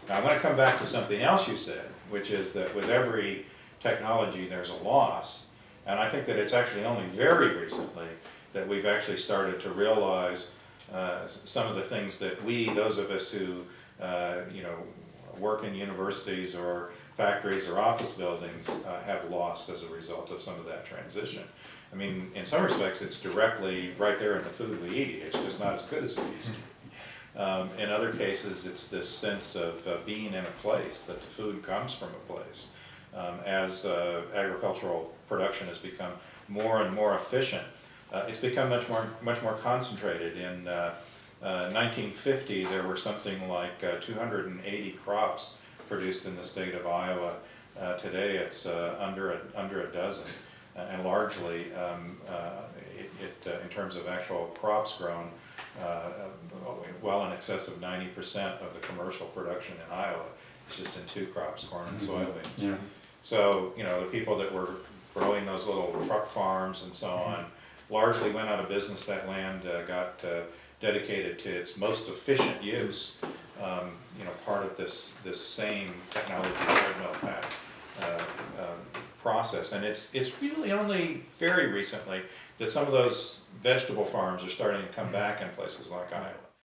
Now I'm going to come back to something else you said, which is that with every technology there's a loss, and I think that it's actually only very recently that we've actually started to realize some of the things that those of us who work in universities or factories or office buildings have lost as a result of some of that transition. I mean, in some respects, it's directly right there in the food we eat. It's just not as good as it used to be. In other cases, it's this sense of being in a place, that the food comes from a place. As agricultural production has become more and more efficient, it's become much more concentrated. In 1950, there were something like 280 crops produced in the state of Iowa. Today, it's under a dozen, and largely, in terms of actual crops grown, well in excess of 90% of the commercial production in Iowa is just in two crops, corn and soybeans. Yeah. So, the people that were growing those little truck farms and so on largely went out of business. That land got dedicated to its most efficient use. Part of this same technology treadmill fat process, and it's really only very recently that some of those vegetable farms are starting to come back in places like Iowa.